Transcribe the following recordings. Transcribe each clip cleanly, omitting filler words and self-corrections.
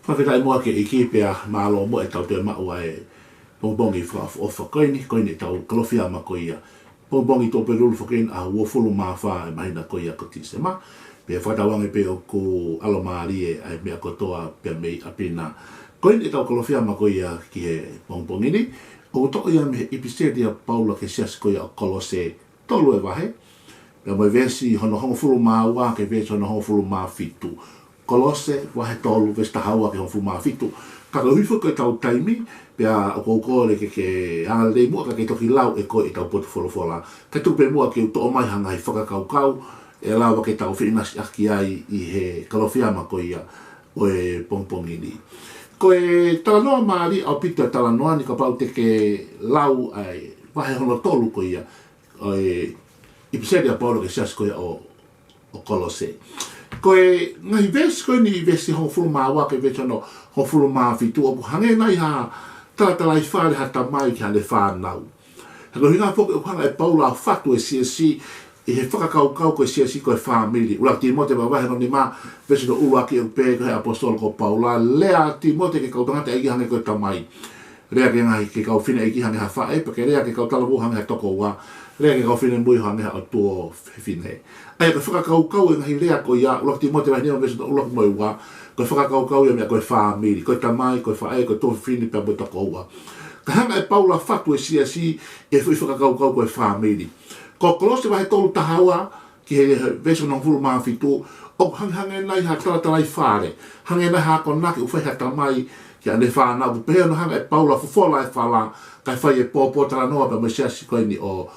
whawhitai mua ke i kipea malo mo e tau te maua e bongbongi whaafofa koini tau kalofia ma koia. Bongbongi tō perulu whakein a uofulu mawha e mahina koia ko tise ma. Pea whatawange pe o ko alomari e ai mea kotoa pea mei apina. Koini tau kalofia ma koia ki he bongbongi ni. O toko ia me episedia Paula ke sias koia o kolose tolu e wahe. Pea mai vesi hono hongo fulu maua ke vesi hono hongo fulu ma fitu. Kolose wahe tolu vesta haua ke hongo fulu ma fitu. Kaka huifo koe tau taimi, pea o koukore ke hanga lei mua ka ke toki lau e koe e tau potu wholofola. Ka tupe mua ke uto o mai hanga i whakakaukau, e lau ke tau whinas aki ai i he kalowhiama koe ia o e pongpongini. Koe talanoa maari au pita talanoa ni ka pau te ke lau ai wahe hono tolu koe ia o e episedia Paulo ke sias koe o Kolose. Koe ngahi vesi koe ni vesi hongo fulu maua ke vesi hono hongo fulu maa fitu o hange nai ha talatala i whare hata mai ki hane whanau. Hako hinga poke o hanga e Paula a whatu e siasi i he whakakaukau koe siasi koe whamiri. Ura Timote ma wahe ni ma vesi no ua ki o pē koe apostolo ko Paula. Lea Timote ke kau tangata eki hange koe tamai. Rea ke ngahi ke kau whina eki hange ha whae, pake rea ke kau talawu hange ha toko ua. Rea ke kau whina mui hange ha o tuo whine. Ai koe whakakaukau e ngahi rea koe ia, ura Timote wahe nima vesi no ua moi ua. Koe whakakaukau ia mea koe whamiri, koe tamai, koe whae, koe tō whini pia mui toko ua. Ka hanga e Paula whatu e siasi e whi whakakaukau koe whamiri. Ko Kolose wahe tolu tahaua ki he vesi no fulu maa fitu, o hange nai ha talatalai whare. Hange nai ha konaki u whaiha tamai ki ane whanau. Pehea no hanga e Paula fufola e whala kai whai e pōpō tala noa pa me siasi koe ni o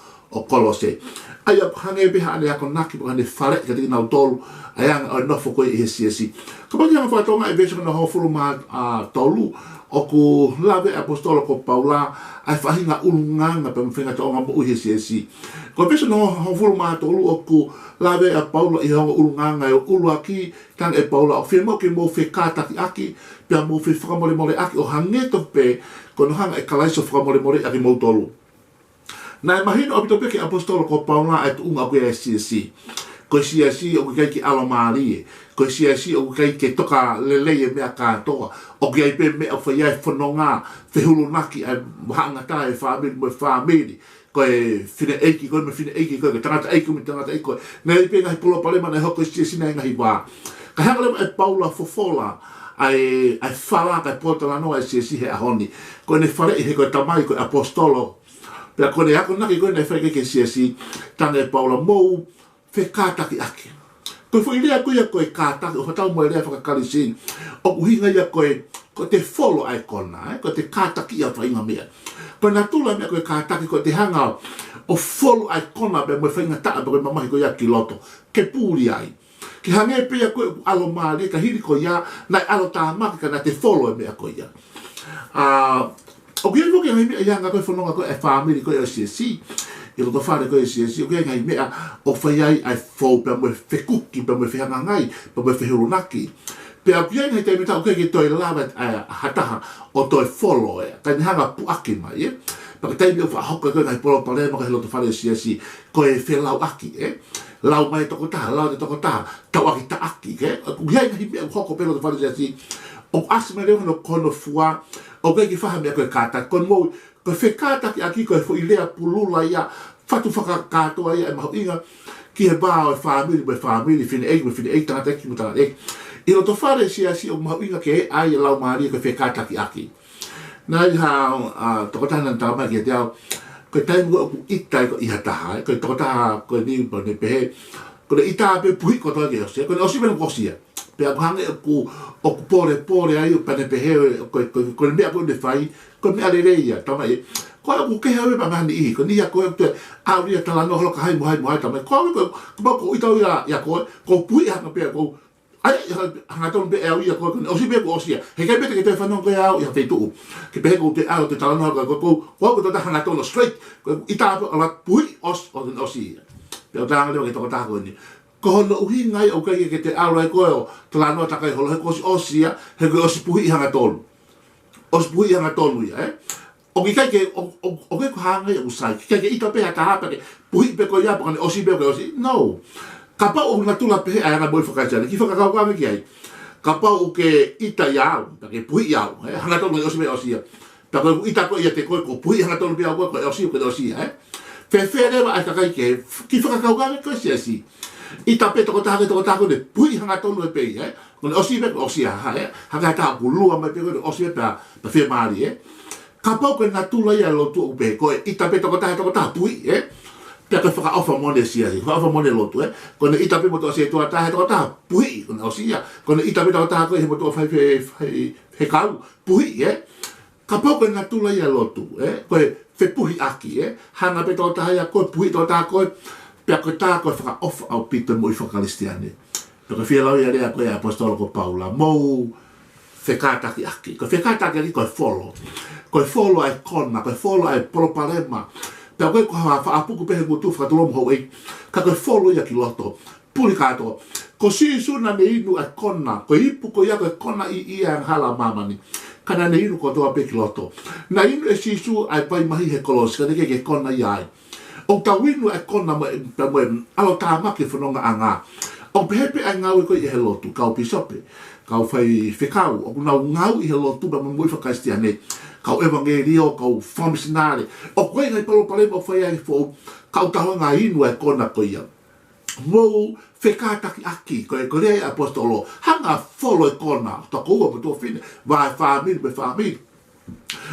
Kolose. Ai a hange beha ane ako naki po ane whare ka tiki nau tolu ai anga o nofo koe i he siasi. Ka pati hanga whatonga e vesi no ho fulu maa tolu o ku lawe apostolo ko Paula ai whahinga ulunganga pa mwhenga ta onga mo uhi siasi. Ko vesi no ho fulu maa tolu o ku lawe a Paula i honga ulunganga e o ulu aki tang e Paula o whimo ki mo whi kātaki aki pia mo whi whakamole mole aki o hangeto pe kono hanga e kalaiso whakamole mole aki mo tolu. Nai mahino o pito peke apostolo ko Paula e tu unga koe e siasi. Koe siasi o kai ki alomari e. Koe siasi o kai ke toka lelei e mea kātoa. O kai pe mea o whaiai whanonga whehulu naki ai hangata e whamiri mo whamiri. Koe whine eiki, koe me whine eiki, koe tangata eiki me tangata eiki koe. Nei pe ngahi pulo palema nei hoko siasi nei ngahi wā. Ka hanga lema e Paula fofola ai whala kai pōtala noa e siasi he ahoni. Koe ne whare i he koe tamai koe apostolo. Pea koe ne hako naki koe nei whaike ke siasi tanga e Paula mou whe kātaki ake. Koe fo irea koe kātaki, o whatau mo irea whakakalisin. O uhinga ia koe te follow ai kona, koe te kātaki ia whainga mea. Koe nā tula mea koe kātaki, koe te hanga o follow ai kona bea mo whainga taa, koe mamahi koe ia ki loto. Ke pūri ai. Ki hange pia koe alo maari, ka hiri koe ia, nai alo tā maki ka nā te follow mea koe ia. O kia koe ngai mea ianga koe whanonga koe e whamiri koe o CSC. I roto whare koe CSC, o kia ngai mea o whaiai ai fau pia moe whekuki, pia moe whehanga ngai, pia moe whehurunaki. Pea kia ngai te mita o kia ki toi lawa hataha o toi follow e, kai hanga puaki mai e. Paka teimi o whahoka koe ngai polo pale maka he roto whare CSC, koe whelau aki e. Lau mai toko taha, lau te toko taha, tau aki ta aki e. Kia ngai mea hoko pelo to whare CSC, o asima leo no kono fua, o kai ki whaha mea koe kātaki, koe mou, koe whekātaki aki koe fo i lea pulula ia, whatu whakakātoa ia e maho inga, ki he bā o e whamiri, whine eiki, tangata eki, tangata eki. I roto whare siasi o maho inga ke e ai e lau maari koe whekātaki aki. Nā i ha, toko tāna na tāma ki e te au, koe taimu koe oku itai ko iha taha, koe toko taha koe ni pa ne pehe, koe ita pe puhi ko toa ke osia, koe osi mena kosia. Pea kuhange oku pore ai o pane pehe, koe mea koe ne whai, koe mea le reia, tama e. Koe oku keha ue pa mahani ihi, koe niha koe te auria talano holoka hai muhai, tama e. Koe ko itau ia koe, ko puhi hanga pea koe, ai hanga tonu pe au ia koe, osi mea koe osia. He kai pete ke te whanong koe au, ia wheituu. Ke pehe koe te au te talano holoka koe tota hanga tonu straight, koe ita ala puhi osi ia. Pea o tāngā leo ke toko tāko ni. Ko hono uhi ngai o kai ke te aura e koe o talanoa takai holo, he koe osia, he koe osi puhi i hanga tonu. Osi puhi i hanga tonu ia, O ki kai ke, o kai ko hanga i usai, ki kai ke ita peha taha pake, puhi pe koe ia, pakane osi pe koe osi, no. Ka pa o nga tula pehe ai ana moi whakaitana, ki whakakau kame ki ai. ka pau ke ita iau ta ke pui iau hanga tonu o se o sia ta ko ita ko ia te ko pui hanga tonu pia ko o sia ko o sia fe le ai ka kai ke ki fa ka ga ko sia si ita pe to ta ko de pui hanga tonu pe ko o sia o sia hanga ta ku lu ma pe ko o sia pa fe mari ka pau ke na tu la ia lo tu pe ko ita pe to ta pui pe ka fa ofa mone sia fa ofa mone lo tu ko ne ita pe mo to sia to ta pui ko o sia ko ne ita pe to ta ko he mo to fa fe ka pui ka pau ke na tu la ia lo tu ko fe pui aki hanga pe to ta ia ko pui to ta ko pe ko ta ko fa ofa au pito mo fa kristiane pe ka fia la ia le ko apostolo ko Paula mo fe kata ki aki ko fe kata ki ko follow ai kona ko follow ai proparema pe ko ha fa apu pe ko tu fa tolo mo e ka ko follow ia ki loto puli kato ko si su na ne inu ai kona ko ipu ko ia ko kona i ia hala mama ni kana ne inu ko to pe ki loto na inu e si su ai pai mahi he kolos ka ke kona ia o ta winu ai kona mo alo ta ma ke fononga anga o pepe ai ngau ko i he lotu ka o pisope ka o fai fekau o na ngau i he lotu ba mo fa kristiane kau evangelio, kau famisnare. O koe ngai palo pale mo fai ai fo, kau taho ngā inu e kona koia. Mou whekātaki aki, koe rei apostolo, hanga folo e kona, ta koua mo tō whine, vai whāmiri me whāmiri.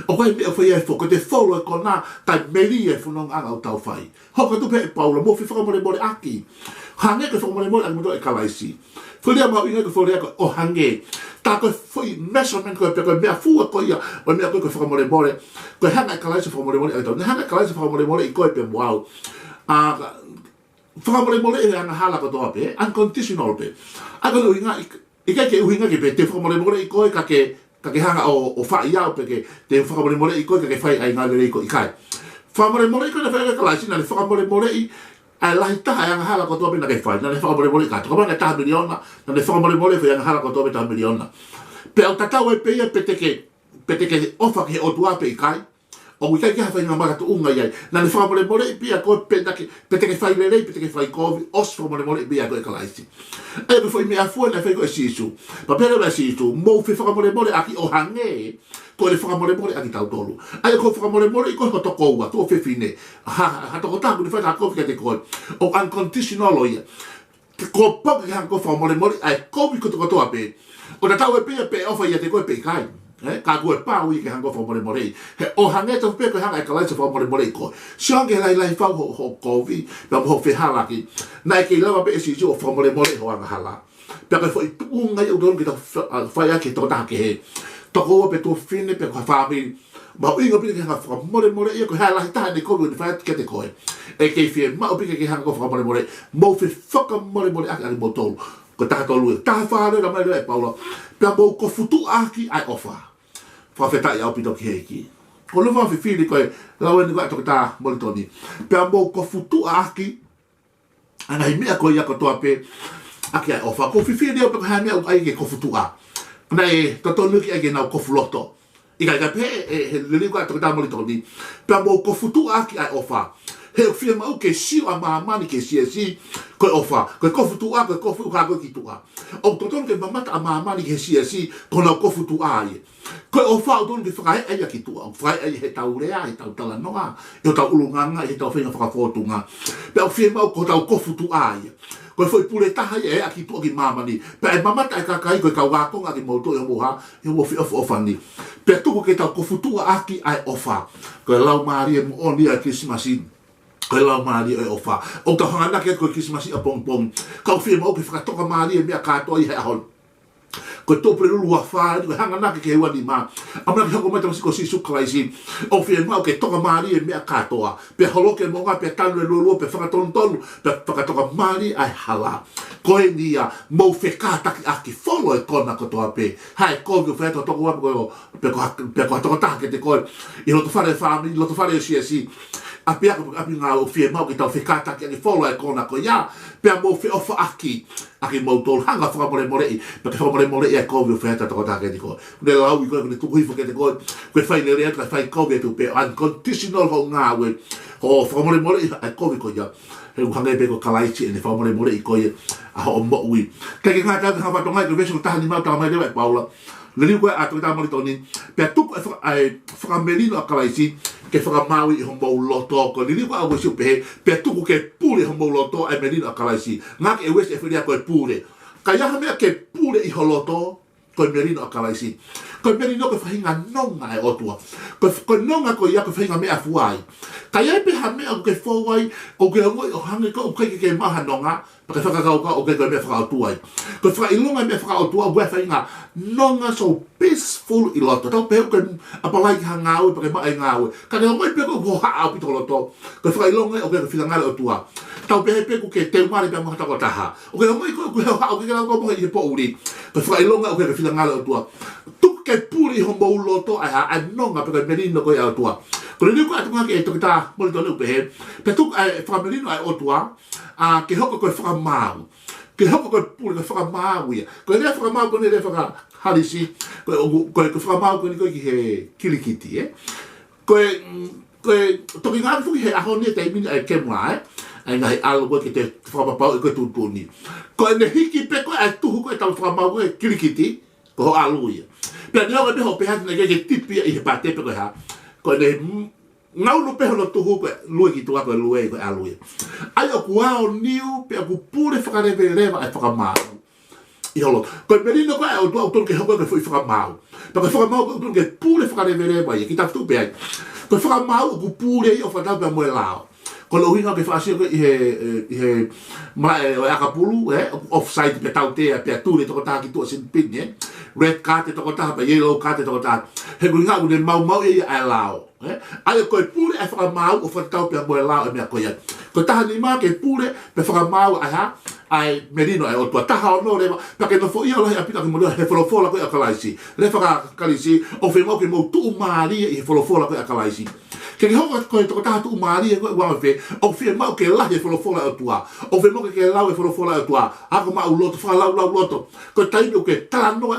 O koe mea fai ai fo, ko te folo e kona, tai meri e whanong anga o tau whai. Hoka tupe e paula, mo whi whakamore more aki. Hange ke whakamore more aki mo tō e kalaisi. Fulia mau inga ke fulia ko o hange. Ta ko foi measurement ko pe ko mea fua ko ia o mea ko whakamore more. Ko hanga kalaisi whakamore more ai tau. Hanga kalaisi whakamore more i koe pe wow. Whakamore more e hanga hala ko toa pe, unconditional pe. Ako inga i ke uhinga ke pe te whakamore more i koe ka ke hanga o wha iau pe ke te whakamore more i koe ka ke whai ai ngā lere i ko i kai. Whakamore more i koe na whakamore kalaisi na whakamore more i ai lahi taha e hala ko tobe na ke whai, na ne whakamore mole ka, toka mana taha miliona, na ne whakamore mole whi hala ko tobe taha miliona. Pe au tatau e peia pe teke ofa ke o tua pe i kai, o wikai ke hawhai ngā maratu unga iai, na ne whakamore mole i pia koe pe teke whai lerei, pe teke whai kovi, os whakamore mole i pia koe kalaisi. E pe whai mea fua na whai koe sisu, pa pere mea sisu, mou whi whakamore mole aki o hange, ko le whakamore mole aki tau tolu. Ai ko whakamore mole i koe ho toko ua, tō whiwhine. Ha toko taku ni whaita kofi ka te koe. O unconditional o ia. Ko paka ki hanga ko whakamore mole, ai kofi ko toko toa pe. O na tau e pe ofa ia te koe pe kai. Ka koe pāu i ke hanga whakamore mole. He o hange tau pe koe hanga e kalaisa whakamore mole i koe. Sionge lai whau ho kofi, pa mo ho whihala ki. Nai ke lawa pe e si o whakamore mole ho anga hala. Pea koe whai unga i udon ki tau whaia ki toko taha ke he. Toko ua pe tō whine pe kua whāmiri. Mau inga pika ke hanga whakamore ia ko hea lahi taha ni koe ni whaia ke te koe. E kei whie mau pika ke hanga whakamore mau whi whakamore aki ari mo tolu. Ko taha tolu e. Taha whāre na mai rei paula. Pea mau ko futu aki ai ofa. Whawhetai au pito ki heiki. Ko luwa whi whiri koe lawe ni koe toka taha mori toni. Pea mau ko futu aki. Ana hi mea koe ia ko toa pe. Aki ai ofa. Ko whi whiri au pe ko hea mea ai ke ko futu aki. Nei, tonu ki ake nau kofu loto. I kai pe, he lili koe atoka tā moli toni. Pea mō kofu tu aki ai ofa. He whia mau ke siu a mahamani ke si koe ofa. Koe kofu tu a, koe kofu ka koe ki tu a. O tonu ke mamata a mahamani ke si kona kofu tu a ie. Koe ofa o tonu ke whakahe aia ki tu a. Whakahe aia he tau rea, he tau talanoa, he tau ulunganga, he tau whenga whakafotunga. Pea whia mau ko tau kofu tu a ie. Koe foi pule taha e aki tu ki mamani. Pe e mamata e kakai koe kau wakonga ki mauto e moha, e mo fi ofa ni. Pe tuku ke tau kofutua aki ai ofa. Koe lau maari e mo oni a Krismasi. Koe lau maari e ofa. O ta hangana ke koe Krismasi a pong pong. Kau fi mo ke whakatoka maari e mea katoa i he ahon. Koe tōpere lulu a whāre, koe hanga nake ke hewa ni mā. Amana ki hoko mai tamasi ko sisu kalaisi. O whie mau ke toka maari e mea katoa. Pe holoke mo ngā, pe tanu e lulu, pe whakatonu tonu, pe whakatoka maari ai hala. Koe nia, mou whekātaki aki, wholo e kona kotoa pe. Hai, koe ki whaeto toko wapu koe o, pe koe toko taha ke te koe. I loto whare whāmi, i loto whare o siasi. Api ngā o whie mau ki tau whekātaki aki, wholo e kona koe ia. Pea mou whi ofa aki mau tōru hanga whakamore morei. Pe ke whakamore morei e koe o whaeta toko taha ke te koe. Ne lau i koe, ne tuku hifo ke te koe. Koe whai le rea, koe whai koe tu pe unconditional ho ngā we. Ho whakamore morei e koe ko ia. he hanga pe ko kalaiti ne fa mo i ko a ho mo ui ke ngata ka fa tonga ke veso ta ni ma ta mai le paula le ni ko a to ta mo toni pe tu ai fa melino a kalaiti ke fa maui ho mo loto ko ni ko a wo su pe tu ke pule ho mo loto ai melino a kalaiti ngak e wes e fa ko pule ka ya me ke pule i ho loto ko merino a kalaisi ko merino ko fahinga nonga e otua ko nonga ko ia ko fahinga me afuai ka ia pe ha me ko fowai o ke o hange ko ke maha nonga pa ka o ke me fa otua ko fa ilunga me fa otua wa fahinga nonga so peaceful i loto to pe ko apalai hanga o pa ke mai ngau ka ke mo pe ko ha a pitolo to ko fa ilunga o ke filanga otua tau pe ko ke te mari pe mo ta ko taha o ke mo ko ha o ke ko mo i po uri ko fa ilunga o ke ngala o tua tu ke puri ho mo loto a nonga pe merino ko ya tua ko ni ko atunga ke to ta mo to lu pe tu fa merino ai o tua a ke hoko ko fa mau ke hoko ko puri ko fa mau ya ko le fa mau ko le fa halisi ko fa mau ko ni ko ki he kilikiti ko to ki ngal fu he a ho ni te min ai ke mai ai ngai algo que te fa pa ko tu ni ko ne hiki pe ko a tu ko ta fa mau ko kilikiti ko aluia pe no be ho pe ha ne ke tipi i pate pe ko ha ko ne ngau no pe no tu ko lu ki tu ko lu ko aluia ai ko ao niu pe ko pure fa re ve leva ai fa ma i holo ko me no ko o tu ke ho ko foi fa ma pe ko fa ma ko tu ke pure fa re ve leva ki ta tu pe ko fa ma ko pure i o fa ta pe mo lao ko lo hinga ke fa si ko he ma e akapulu offside pe taute pe tu le to ta ki tu sin pin red card to ta pa yellow card to ta he guinga u de mau e alao ai ko pure e fa mau o fa tau pe mo lao me ko ya ko ta ni ma ke pure pe fa mau ai merino e o to ta ha no le pa ke no fo ia la apita ke mo le fo fo la ko akalaisi le fa kalisi o fe mo ke mo tu mari e fo la ko akalaisi ke ho ko to ta tu mari ko wa fe o fe mo ke la e fo la tua o fe mo ke la e fo la tua a ko ma u loto fa la loto ko ta no ke ta no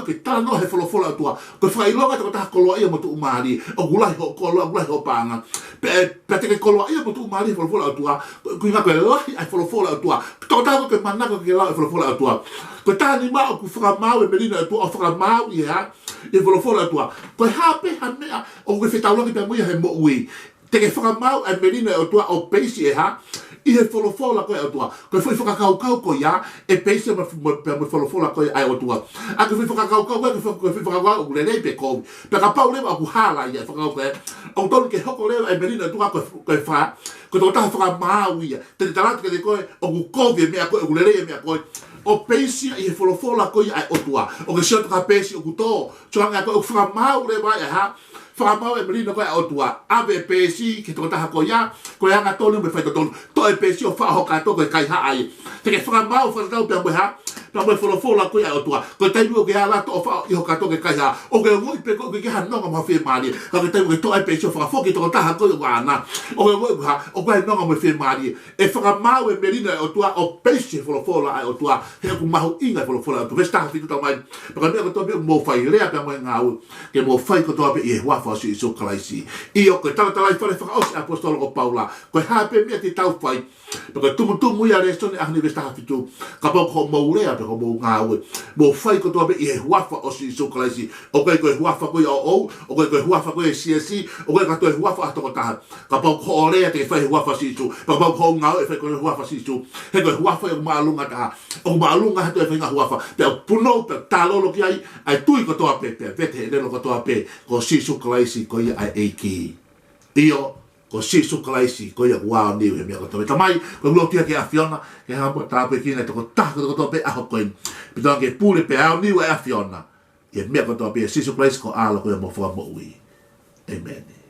he fo la tua ko fa ilonga to ta ko lo ia mo tu mari o gula ho ko lo gula ho panga pe te ke ko lo ia mo tu mari fo la tua ko ina ko la e fo la tua to ta ko ke mana ko ke la e fo la tua ko ta ni ma ko fra mau e merino e tu o fra mau ia e fo la tua ko ha pe ha me o ke fe ta lo ke pe mo ia he mo ui te ke fra mau e merino e tua o peisi e ha i he folofola koe o tua. Koe fui whakakaukau koe ia, e peise ma folofola koe ai o tua. A koe fui whakakaukau koe, koe fui whakakaukau koe lei pe kou. Pe ka pau lewa aku hala ia whakakau koe. O tonu ke hoko lewa e merino e tua koe wha. Koe tō taha whakamau ia. Te tarata ke te koe, o ku kovi e mea koe, o ku lelei e mea koe. O peisi i he folofola koe ai o tua. O ke sioto ka peisi o ku tō. Tuanga koe o whakamau lewa e ha. Whamau e merino koe o tua. Ave pesi ke tō taha koe ia. Koe anga tōnu me whai tōnu. Tō e pesi o whahoka tō koe kai haa ai. Te ke whamau whanatau pia mwe ha. Pia mwe wholofola koe o tua. Koe taimu o ke ala tō whao i hoka tō koe kai haa. O ke ngoi pe koe ke hanonga mwa whi maari. Ka ke taimu ke tō e pesi o whakafoki tō taha koe o ana. O ke ngoi ha. O koe nonga mwa whi maari. E whakamau e merino o tua o pesi wholofola ai o tua. He ku mahu inga wholofola o tua. Vestaha fitu tau mai. Paka mea ko tō mea mō whai rea pia mwe ngau. Ke mō whai ko tō i e wafa si i so kalaisi. I o koe talatalai whare whakaosi apostolo o Paula. Koe hape mea te tau whai. Paka tumutumu ia restone ahni vestaha fitu. Ka pau ko mō rea pia ko mō ngau. Mō whai ko tō i e wafa o si i so kalaisi. O koe koe wafa koe o ou. O koe koe wafa koe CSC. O koe kato e wafa atoko taha. Ka pau ko o rea te whai wafa si i so. Ka pau ko ngau e whai koe wafa si i so. He koe wafa e maalunga taha. O maalunga hato e whai ngā wafa. Pia puno pia tālolo ki ai. Ai tui ko tō ape pia. Vete e reno ko tō ape. Ko si i so kalaisi ko ia ai eiki. Io, ko si sukalaisi, ko ia wao niu he mea koto. Tamai, ko ulotia ke a Fiona, ke hampo tāpe kine, toko taka koto pe aho koin. Pitoa ke pule pe ao niu e a Fiona. Ia mea koto pe si sukalaisi ko alo ko ia mo fua mo ui. Amen.